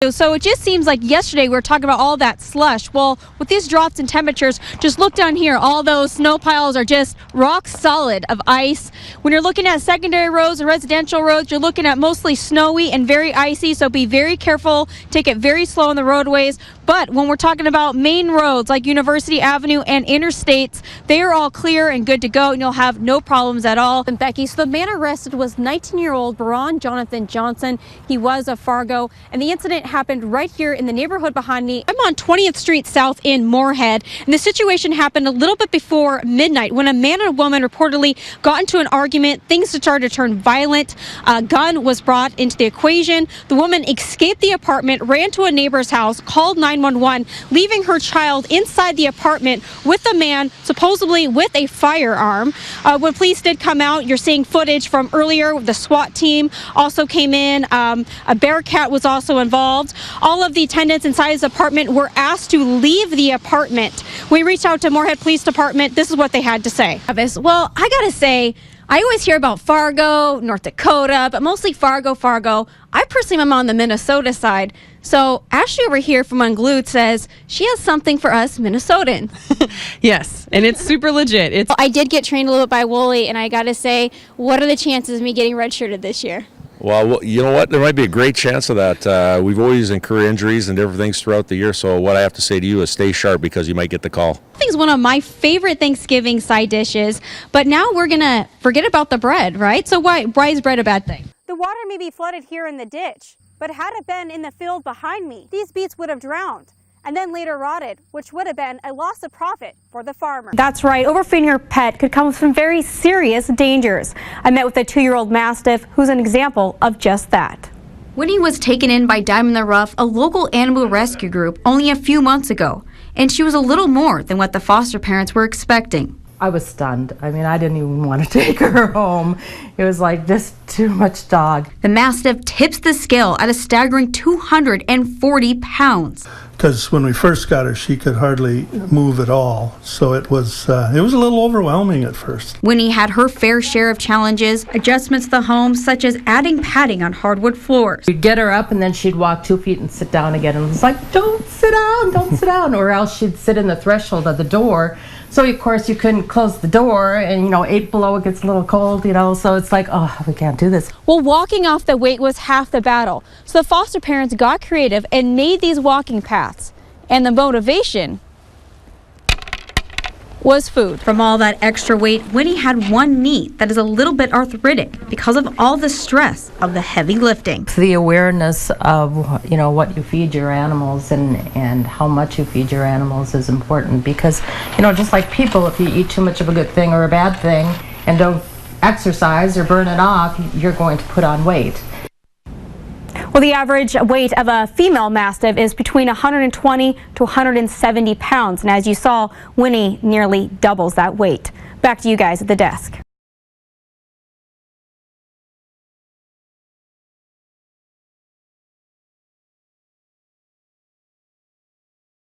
So it just seems like yesterday we were talking about all that slush. Well, with these drops in temperatures, just look down here. All those snow piles are just rock solid of ice. When you're looking at secondary roads and residential roads, you're looking at mostly snowy and very icy. So be very careful. Take it very slow on the roadways. But when we're talking about main roads like University Avenue and interstates, they are all clear and good to go, and you'll have no problems at all. And Becky, so the man arrested was 19-year-old Baron Jonathan Johnson. He was of Fargo, and the incident happened right here in the neighborhood behind me. I'm on 20th Street South in Moorhead, and the situation happened a little bit before midnight when a man and a woman reportedly got into an argument. Things started to turn violent. A gun was brought into the equation. The woman escaped the apartment, ran to a neighbor's house, called 911, leaving her child inside the apartment with a man supposedly with a firearm. When police did come out, you're seeing footage from earlier. The SWAT team also came in. A Bearcat was also involved. All of the attendants inside his apartment were asked to leave the apartment. We reached out to Moorhead Police Department. This is what they had to say. Well, I gotta say, I always hear about Fargo, North Dakota, but mostly Fargo. I personally am on the Minnesota side. So Ashley over here from Unglued says she has something for us Minnesotans. Yes, and it's super legit. I did get trained a little bit by Wooly, and I got to say, what are the chances of me getting redshirted this year? Well, you know what? There might be a great chance of that. We've always incurred injuries and different things throughout the year. So what I have to say to you is stay sharp because you might get the call. I think it's one of my favorite Thanksgiving side dishes. But now we're going to forget about the bread, right? So why is bread a bad thing? The water may be flooded here in the ditch, but had it been in the field behind me, these beets would have drowned and then later rotted, which would have been a loss of profit for the farmer. That's right. Overfeeding your pet could come with some very serious dangers. I met with a 2-year-old Mastiff who's an example of just that. Winnie was taken in by Diamond in the Rough, a local animal rescue group, only a few months ago, and she was a little more than what the foster parents were expecting. I was stunned. I mean, I didn't even want to take her home. It was like just too much dog. The Mastiff tips the scale at a staggering 240 pounds. Because when we first got her, she could hardly move at all. So it was a little overwhelming at first. Winnie had her fair share of challenges, adjustments to the home, such as adding padding on hardwood floors. We'd get her up and then she'd walk 2 feet and sit down again. And it was like, don't sit down. Or else she'd sit in the threshold of the door. So of course you couldn't close the door, and 8 below it gets a little cold, so it's like, oh, we can't do this. Well, walking off the weight was half the battle. So the foster parents got creative and made these walking paths. And the motivation was food. From all that extra weight, Winnie had one knee that is a little bit arthritic because of all the stress of the heavy lifting. The awareness of, what you feed your animals and how much you feed your animals is important because, just like people, if you eat too much of a good thing or a bad thing and don't exercise or burn it off, you're going to put on weight. Well, the average weight of a female Mastiff is between 120 to 170 pounds. And as you saw, Winnie nearly doubles that weight. Back to you guys at the desk.